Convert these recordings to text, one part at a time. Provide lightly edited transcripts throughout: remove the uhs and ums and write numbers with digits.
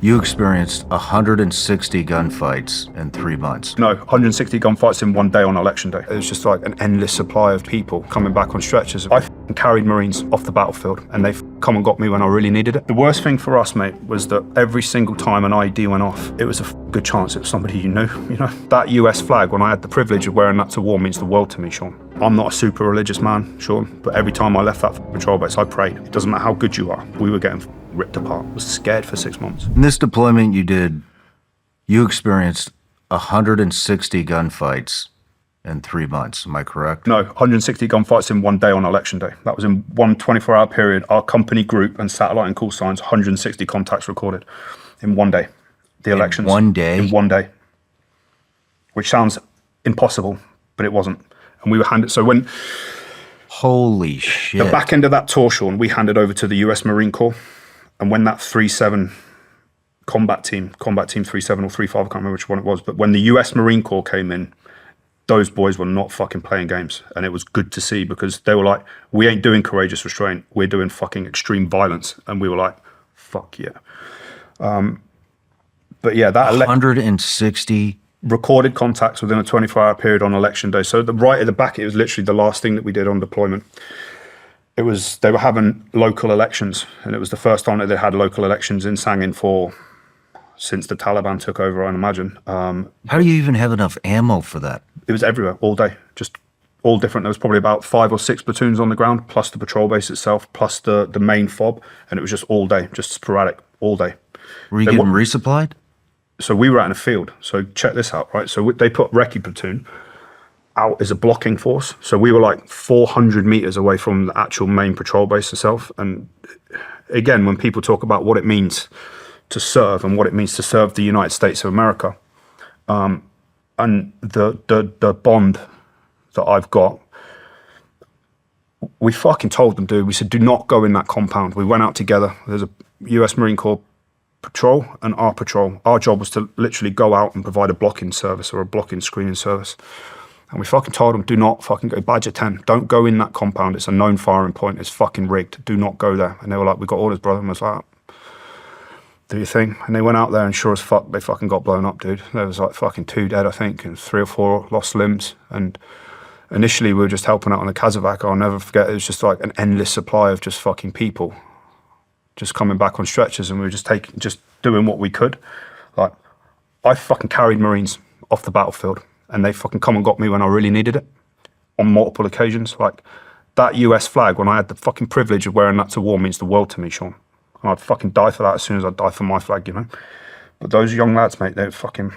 You experienced 160 gunfights in 3 months. No, 160 gunfights in one day on election day. It was just like an endless supply of people coming back on stretchers. I carried Marines off the battlefield and they come and got me when I really needed it. The worst thing for us, mate, was that every single time an ID went off, it was a good chance it was somebody you knew, you know? That US flag, when I had the privilege of wearing that to war, means the world to me, Shawn. I'm not a super religious man, Shawn, but every time I left that patrol base, I prayed. It doesn't matter how good you are. We were getting ripped apart. I was scared for 6 months. In this deployment you experienced 160 gunfights in 3 months, am I correct? No, 160 gunfights in one day on election day. That was in one 24-hour period. Our company group and satellite and call signs, 160 contacts recorded in one day. The elections. In one day? In one day. Which sounds impossible, but it wasn't. And we were handed, so when... Holy shit. The back end of that tour, Shawn, we handed over to the US Marine Corps. And when that 3-7 combat team 3-7 or 3-5, I can't remember which one it was, but when the US Marine Corps came in, those boys were not fucking playing games. And it was good to see because they were like, we ain't doing courageous restraint, we're doing fucking extreme violence. And we were like, fuck yeah. But yeah, that 160 recorded contacts within a 24-hour period on election day. So the right at the back, it was literally the last thing that we did on deployment. It was, they were having local elections, and it was the first time that they had local elections in Sangin since the Taliban took over, I imagine. How do you even have enough ammo for that? It was everywhere, all day, just all different. There was probably about 5 or 6 platoons on the ground, plus the patrol base itself, plus the main fob, and it was just all day, just sporadic, all day. Were you getting resupplied? So we were out in a field. So check this out, right? So they put recce platoon out as a blocking force. So we were like 400 meters away from the actual main patrol base itself. And again, when people talk about what it means to serve and what it means to serve the United States of America, and the bond that I've got, we fucking told them, dude, we said, do not go in that compound. We went out together. There's a US Marine Corps patrol and our patrol. Our job was to literally go out and provide a blocking service or a blocking screening service. And we fucking told them, do not fucking go. Badger 10, don't go in that compound. It's a known firing point. It's fucking rigged. Do not go there. And they were like, we got orders, brother. And I was like, do your thing. And they went out there and sure as fuck, they fucking got blown up, dude. There was like fucking 2 dead, I think, and 3 or 4 lost limbs. And initially we were just helping out on the Kazovac. I'll never forget, it was just like an endless supply of just fucking people just coming back on stretchers, and we were just doing what we could. Like, I fucking carried Marines off the battlefield, and they fucking come and got me when I really needed it on multiple occasions. Like, that US flag, when I had the fucking privilege of wearing that to war, means the world to me, Shawn. And I'd fucking die for that as soon as I'd die for my flag, you know? But those young lads, mate, they were fucking,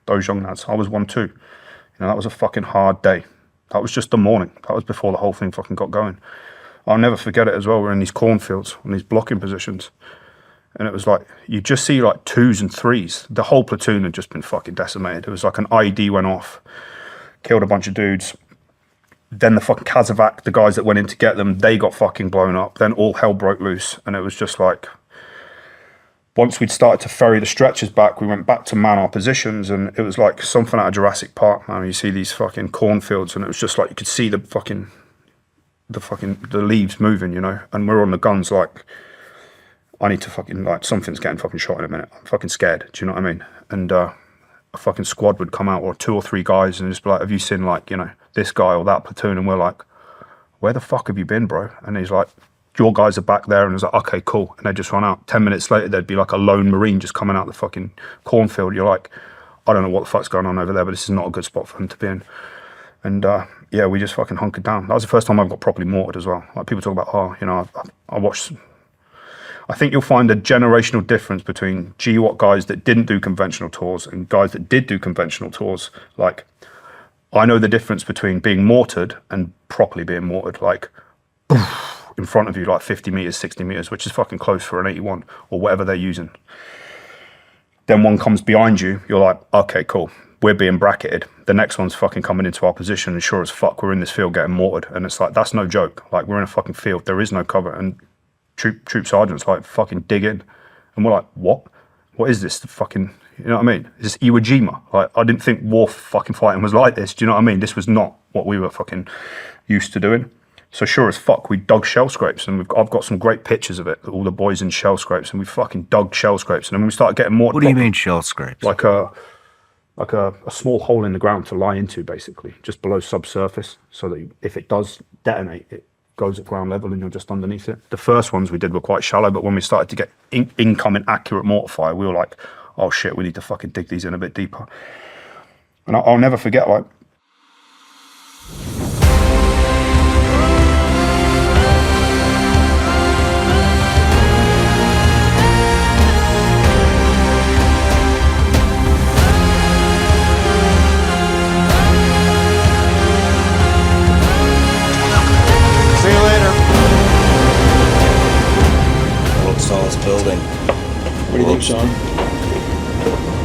those young lads, I was one too. You know, that was a fucking hard day. That was just the morning. That was before the whole thing fucking got going. I'll never forget it as well. We're in these cornfields, on these blocking positions. And it was like, you just see like 2s and 3s. The whole platoon had just been fucking decimated. It was like an ID went off, killed a bunch of dudes. Then the fucking Kazovac, the guys that went in to get them, they got fucking blown up. Then all hell broke loose. And it was just like, once we'd started to ferry the stretchers back, we went back to man our positions. And it was like something out of Jurassic Park, man. You see these fucking cornfields, and it was just like, you could see the leaves moving, you know, and we're on the guns like, I need to fucking, like, something's getting fucking shot in a minute. I'm fucking scared, do you know what I mean? And a fucking squad would come out, or 2 or 3 guys, and just be like, have you seen, like, you know, this guy or that platoon? And we're like, where the fuck have you been, bro? And he's like, your guys are back there. And I was like, okay, cool. And they just run out. 10 minutes later, there'd be like a lone Marine just coming out the fucking cornfield. You're like, I don't know what the fuck's going on over there, but this is not a good spot for him to be in. And yeah, we just fucking hunkered down. That was the first time I got properly mortared as well. Like, people talk about, oh, you know, I watched. I think you'll find a generational difference between GWOT guys that didn't do conventional tours and guys that did do conventional tours. Like, I know the difference between being mortared and properly being mortared. Like, in front of you, like 50 meters, 60 meters, which is fucking close for an 81 or whatever they're using. Then one comes behind you, you're like, okay, cool. We're being bracketed. The next one's fucking coming into our position, and sure as fuck, we're in this field getting mortared. And it's like, that's no joke. Like, we're in a fucking field. There is no cover. And troop sergeants like fucking dig in. And we're like, what? What is this? The fucking, you know what I mean? Is this Iwo Jima? Like, I didn't think war fucking fighting was like this. Do you know what I mean? This was not what we were fucking used to doing. So sure as fuck, we dug shell scrapes, and I've got some great pictures of it. All the boys in shell scrapes, and we fucking dug shell scrapes. And then we started getting more. What do you mean shell scrapes? Like a small hole in the ground to lie into, basically, just below subsurface, so that if it does detonate, it goes at ground level and you're just underneath it. The first ones we did were quite shallow, but when we started to get incoming accurate mortar fire, we were like, oh shit, we need to fucking dig these in a bit deeper. And I'll never forget, like, See you later. World's tallest building. What do you think, Shawn?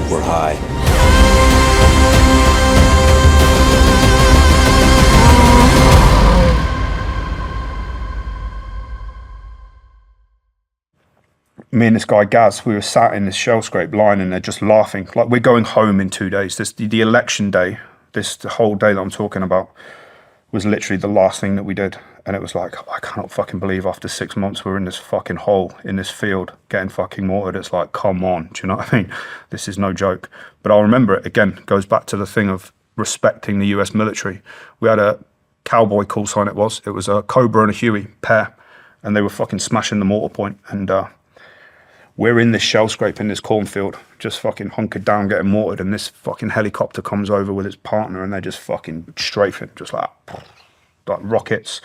We're high. me and this guy Gaz, we were sat in this shell scrape line and they're just laughing. Like, we're going home in 2 days. The election day, the whole day that I'm talking about, was literally the last thing that we did. And it was like, I cannot fucking believe after 6 months we're in this fucking hole in this field getting fucking mortared. It's like, come on, do you know what I mean? This is no joke. But I'll remember it again, goes back to the thing of respecting the US military. We had a cowboy call sign, it was a Cobra and a Huey pair, and they were fucking smashing the mortar point. And we're in this shell scrape in this cornfield, just fucking hunkered down, getting mortared, and this fucking helicopter comes over with its partner, and they're just fucking strafing, just like rockets,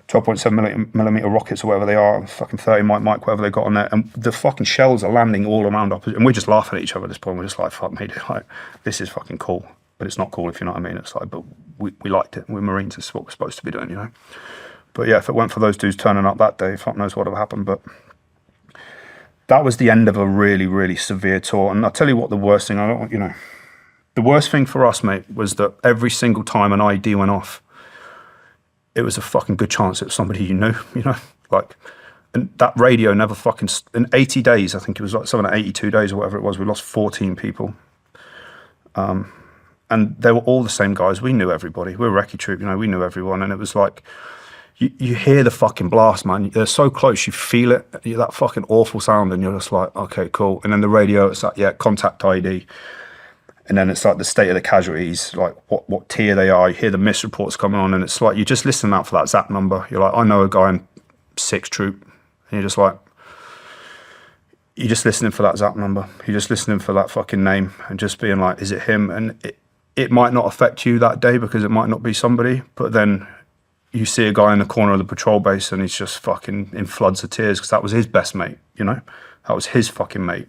12.7 millimeter rockets or whatever they are, fucking 30 Mike, whatever they got on there, and the fucking shells are landing all around us, and we're just laughing at each other at this point. We're just like, fuck me, dude, like, this is fucking cool, but it's not cool, if you know what I mean. It's like, but we liked it. We're Marines, it's what we're supposed to be doing, you know. But yeah, if it weren't for those dudes turning up that day, fuck knows what would have happened. But that was the end of a really, really severe tour. And I'll tell you what, the worst thing, the worst thing for us, mate, was that every single time an ID went off, it was a fucking good chance it was somebody you knew, you know? Like, and that radio never fucking, in 80 days, I think it was like something like 82 days or whatever it was, we lost 14 people. And they were all the same guys. We knew everybody. We were recce troop, you know, we knew everyone. And it was like, you hear the fucking blast, man. They're so close, you feel it, that fucking awful sound, and you're just like, okay, cool. And then the radio, it's like, yeah, contact ID. And then it's like the state of the casualties, like what tier they are. You hear the miss reports coming on, and it's like, you're just listening out for that ZAP number. You're like, I know a guy in 6th Troop. And you're just like, you're just listening for that ZAP number. You're just listening for that fucking name and just being like, is it him? And it might not affect you that day because it might not be somebody, but then you see a guy in the corner of the patrol base and he's just fucking in floods of tears because that was his best mate, you know? That was his fucking mate.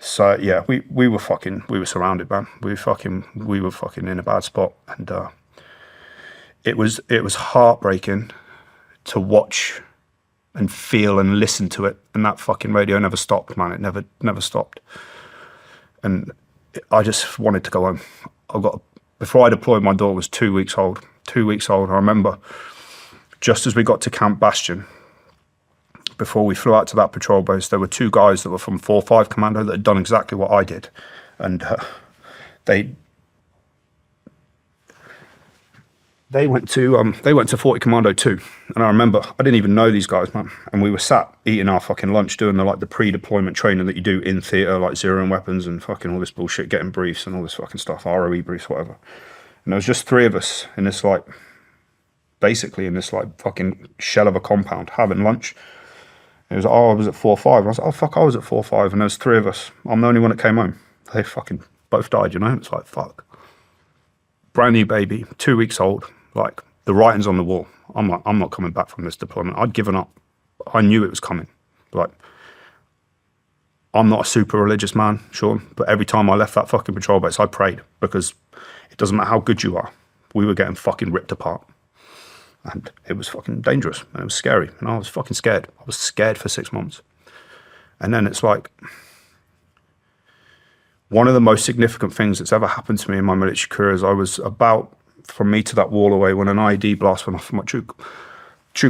So yeah, we were surrounded, man. We were fucking in a bad spot. And it was heartbreaking to watch and feel and listen to it. And that fucking radio never stopped, man. It never stopped. And I just wanted to go home. Before I deployed, my daughter was 2 weeks old. 2 weeks old. I remember just as we got to Camp Bastion, before we flew out to that patrol base, there were two guys that were from 4-5 Commando that had done exactly what I did. And they went to 40 Commando too. And I remember, I didn't even know these guys, man. And we were sat eating our fucking lunch, doing the pre-deployment training that you do in theatre, like zeroing weapons and fucking all this bullshit, getting briefs and all this fucking stuff, ROE briefs, whatever. And there was just three of us in this basically in this fucking shell of a compound having lunch. And it was like, oh, I was at 4-5. And I was like, oh fuck, I was at 4-5. And there's three of us. I'm the only one that came home. They fucking both died, you know? It's like, fuck. Brand new baby, 2 weeks old. Like, the writing's on the wall. I'm like, I'm not coming back from this deployment. I'd given up. I knew it was coming. Like, I'm not a super religious man, Shawn, but every time I left that fucking patrol base, I prayed, because it doesn't matter how good you are. We were getting fucking ripped apart. And it was fucking dangerous, and it was scary, and I was fucking scared. I was scared for 6 months. And then it's like, one of the most significant things that's ever happened to me in my military career is I was about, from me to that wall away, when an IED blast went off from my troop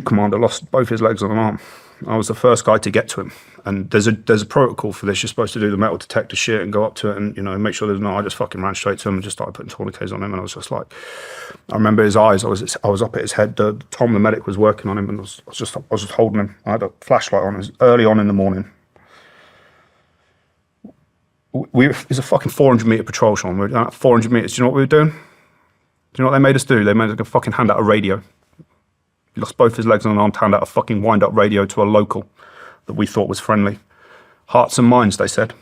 commander, lost both his legs and an arm. I was the first guy to get to him. And there's a protocol for this. You're supposed to do the metal detector shit and go up to it and, make sure there's no. I just fucking ran straight to him and just started putting tourniquets on him. And I was just like, I remember his eyes. I was up at his head. Tom, the medic, was working on him, and I was just holding him. I had a flashlight on. It was early on in the morning. It was a fucking 400-meter patrol, Shawn. We were down at 400 meters. Do you know what we were doing? Do you know what they made us do? They made us fucking hand out a radio. He lost both his legs and an arm to hand out a fucking wind-up radio to a local that we thought was friendly. Hearts and minds, they said.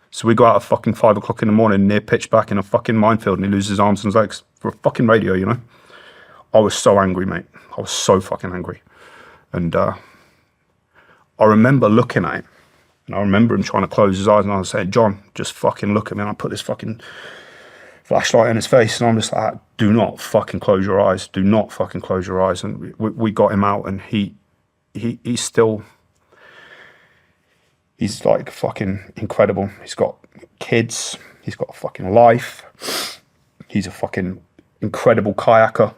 So we go out at fucking 5 o'clock in the morning, near pitch back in a fucking minefield, and he loses his arms and his legs for a fucking radio, I was so angry, mate. I was so fucking angry. And I remember looking at him, and I remember him trying to close his eyes, and I was saying, John, just fucking look at me. And I put this fucking flashlight in his face, and I'm just like, do not fucking close your eyes. Do not fucking close your eyes. And we got him out, and he's still... He's like fucking incredible. He's got kids. He's got a fucking life. He's a fucking incredible kayaker.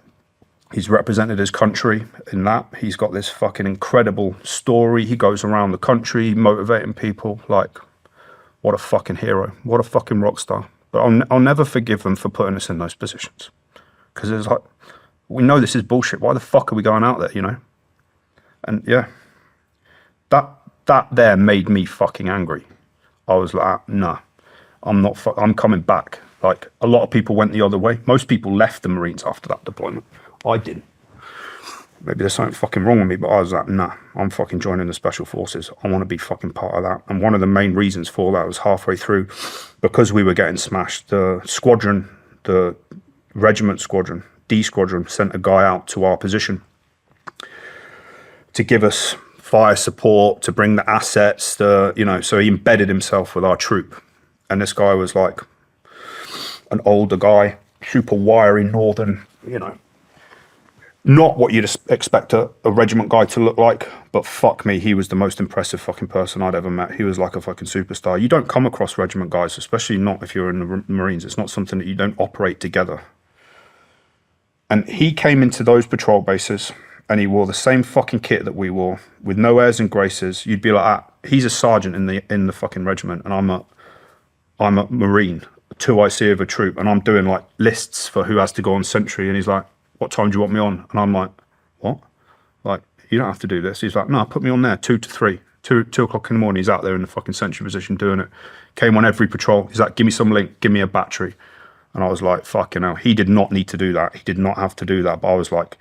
He's represented his country in that. He's got this fucking incredible story. He goes around the country motivating people. Like, what a fucking hero. What a fucking rock star. But I'll never forgive them for putting us in those positions. Because it's like, we know this is bullshit. Why the fuck are we going out there, And yeah, that there made me fucking angry. I was like, nah, I'm coming back. Like, a lot of people went the other way. Most people left the Marines after that deployment. I didn't. Maybe there's something fucking wrong with me, but I was like, nah, I'm fucking joining the Special Forces. I want to be fucking part of that. And one of the main reasons for that was halfway through, because we were getting smashed, the squadron, the regiment squadron, D squadron, sent a guy out to our position to give us fire support, to bring the assets, so he embedded himself with our troop. And this guy was like an older guy, super wiry, northern, not what you'd expect a regiment guy to look like, but fuck me, he was the most impressive fucking person I'd ever met. He was like a fucking superstar. You don't come across regiment guys, especially not if you're in the Marines. It's not something that you don't operate together. And he came into those patrol bases, and he wore the same fucking kit that we wore, with no airs and graces. You'd be like, he's a sergeant in the fucking regiment, and I'm a Marine, a 2IC of a troop, and I'm doing like lists for who has to go on sentry. And he's like, what time do you want me on? And I'm like, what? Like, you don't have to do this. He's like, no, put me on there, 2 to 3. 2 o'clock in the morning, he's out there in the fucking sentry position doing it. Came on every patrol. He's like, give me some link, give me a battery. And I was like, fucking hell. He did not need to do that. He did not have to do that. But I was like,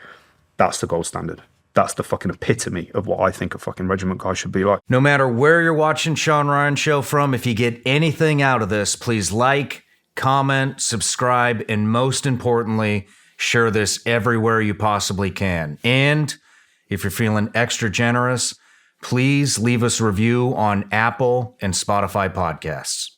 that's the gold standard. That's the fucking epitome of what I think a fucking regiment guy should be like. No matter where you're watching Shawn Ryan Show from, if you get anything out of this, please like, comment, subscribe, and most importantly, share this everywhere you possibly can. And if you're feeling extra generous, please leave us a review on Apple and Spotify podcasts.